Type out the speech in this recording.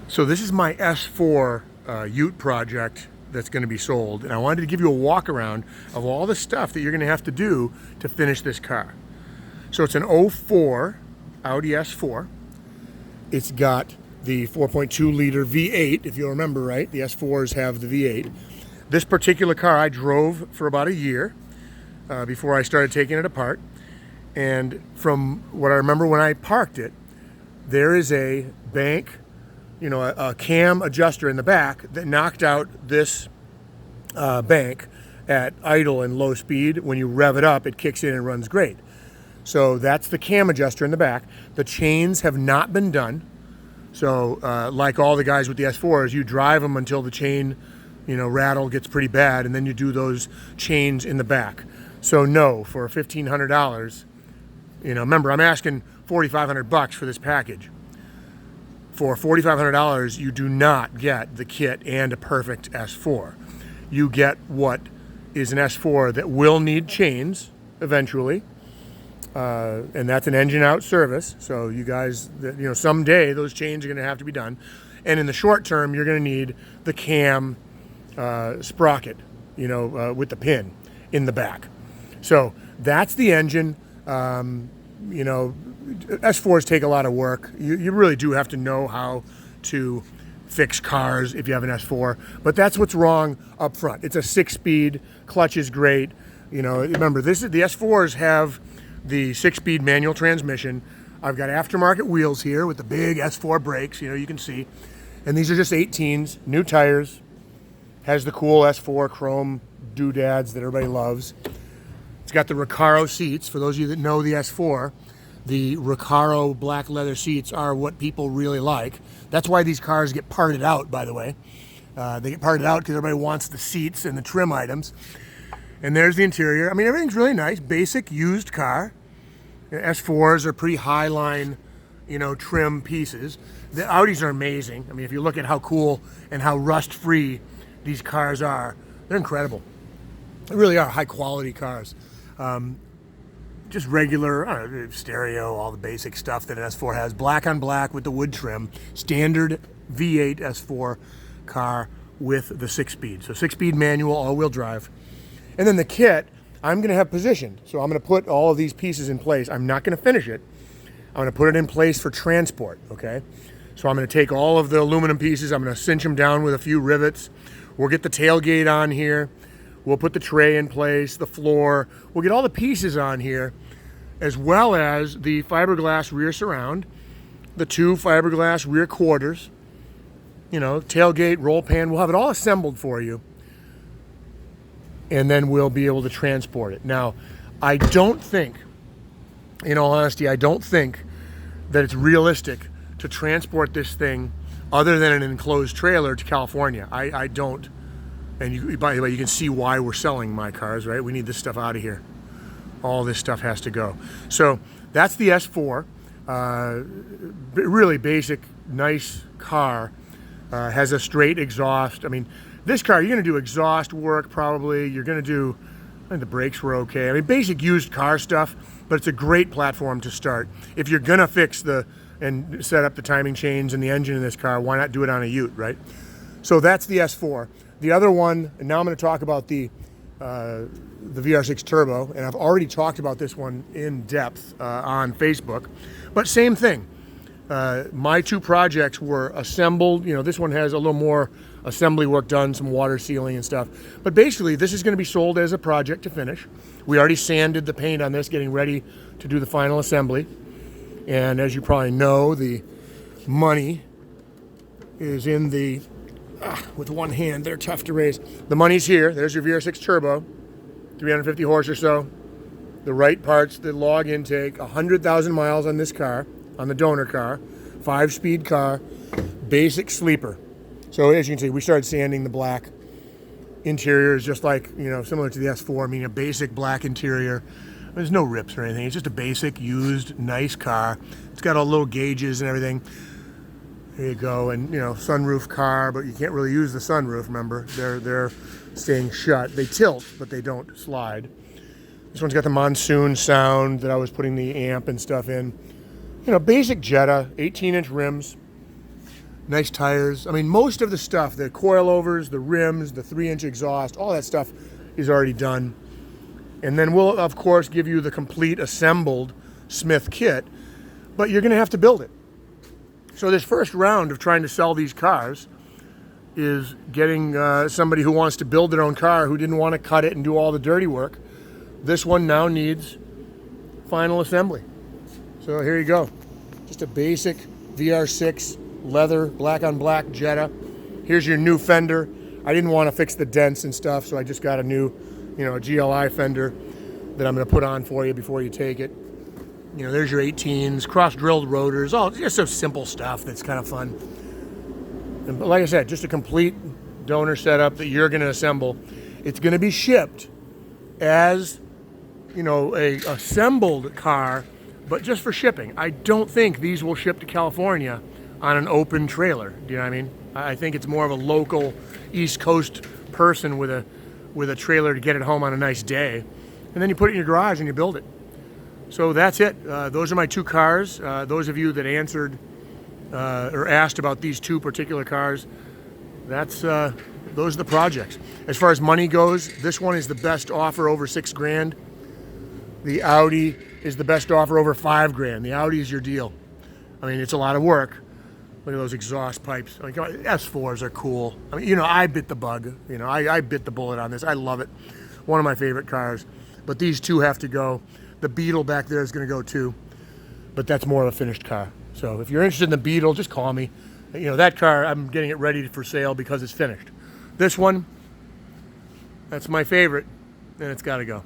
So this is my S4 Ute project that's going to be sold, and I wanted to give you a walk around of all the stuff that you're going to have to do to finish this car. So it's an 04 Audi S4. It's got the 4.2 liter V8, if you'll remember right. The S4s have the V8. This particular car I drove for about a year before I started taking it apart. And from what I remember when I parked it, there is a bank, a cam adjuster in the back that knocked out this bank at idle and low speed. When you rev it up, it kicks in and runs great. So that's the cam adjuster in the back. The chains have not been done. So like all the guys with the S4s, you drive them until the chain, rattle gets pretty bad, and then you do those chains in the back. So no, for $1,500, remember I'm asking $4,500 for this package. For $4,500, you do not get the kit and a perfect S4. You get what is an S4 that will need chains eventually, and that's an engine out service. So you guys, someday those chains are going to have to be done. And in the short term, you're going to need the cam sprocket, with the pin in the back. So that's the engine. S4s take a lot of work. You really do have to know how to fix cars if you have an S4, but that's what's wrong up front. It's a 6-speed, clutch is great. Remember, the S4s have the 6-speed manual transmission. I've got aftermarket wheels here with the big S4 brakes, you can see. And these are just 18s, new tires. Has the cool S4 chrome doodads that everybody loves. It's got the Recaro seats. For those of you that know the S4, the Recaro black leather seats are what people really like. That's why these cars get parted out, by the way. They get parted out because everybody wants the seats and the trim items. And there's the interior. I mean, everything's really nice. Basic used car. S4s are pretty high line, trim pieces. The Audis are amazing. I mean, if you look at how cool and how rust-free these cars are, they're incredible. They really are high quality cars. Just regular stereo, all the basic stuff that an S4 has. Black on black with the wood trim. Standard V8 S4 car with the 6-speed. So 6-speed manual, all-wheel drive. And then the kit, I'm going to have positioned. So I'm going to put all of these pieces in place. I'm not going to finish it. I'm going to put it in place for transport, okay? So I'm going to take all of the aluminum pieces. I'm going to cinch them down with a few rivets. We'll get the tailgate on here. We'll put the tray in place, the floor. We'll get all the pieces on here, as well as the fiberglass rear surround, the 2 fiberglass rear quarters, tailgate, roll pan. We'll have it all assembled for you, and then we'll be able to transport it. Now, I don't think, in all honesty, I don't think that it's realistic to transport this thing other than an enclosed trailer to California. I don't. And by the way, you can see why we're selling my cars, right? We need this stuff out of here. All this stuff has to go. So that's the S4. Really basic, nice car. Has a straight exhaust. I mean, this car, you're going to do exhaust work probably. You're going to do, I think the brakes were okay. I mean, basic used car stuff, but it's a great platform to start. If you're going to fix and set up the timing chains and the engine in this car, why not do it on a Ute, right? So that's the S4. The other one, and now I'm going to talk about the VR6 Turbo, and I've already talked about this one in depth on Facebook, but same thing. My 2 projects were assembled. This one has a little more assembly work done, some water sealing and stuff, but basically this is going to be sold as a project to finish. We already sanded the paint on this, getting ready to do the final assembly, and as you probably know, the money is in the with one hand, they're tough to raise. The money's here. There's your VR6 Turbo, 350 horse or so. The right parts, the log intake, 100,000 miles on this car, on the donor car, 5-speed car, basic sleeper. So as you can see, we started sanding the black. Interior is just like, similar to the S4, meaning a basic black interior. There's no rips or anything. It's just a basic, used, nice car. It's got all little gauges and everything. There you go, and sunroof car, but you can't really use the sunroof, remember? They're staying shut. They tilt, but they don't slide. This one's got the monsoon sound that I was putting the amp and stuff in. Basic Jetta, 18-inch rims. Nice tires. I mean, most of the stuff, the coilovers, the rims, the 3-inch exhaust, all that stuff is already done. And then we'll, of course, give you the complete assembled Smith kit, but you're going to have to build it. So this first round of trying to sell these cars is getting somebody who wants to build their own car who didn't want to cut it and do all the dirty work. This one now needs final assembly. So here you go. Just a basic VR6 leather, black on black Jetta. Here's your new fender. I didn't want to fix the dents and stuff, so I just got a new, GLI fender that I'm going to put on for you before you take it. There's your 18s, cross-drilled rotors, all just some simple stuff that's kind of fun. And, but like I said, just a complete donor setup that you're going to assemble. It's going to be shipped as, a assembled car, but just for shipping. I don't think these will ship to California on an open trailer. Do you know what I mean? I think it's more of a local East Coast person with a trailer to get it home on a nice day. And then you put it in your garage and you build it. So that's it. Those are my two cars. Those of you that answered or asked about these two particular cars, those are the projects. As far as money goes, this one is the best offer over $6,000. The Audi is the best offer over $5,000. The Audi is your deal. I mean, it's a lot of work. Look at those exhaust pipes. I mean, S4s are cool. I mean, I bit the bug. I bit the bullet on this. I love it. One of my favorite cars. But these two have to go. The Beetle back there is going to go too. But that's more of a finished car. So if you're interested in the Beetle, just call me. That car, I'm getting it ready for sale because it's finished. This one, that's my favorite, and it's got to go.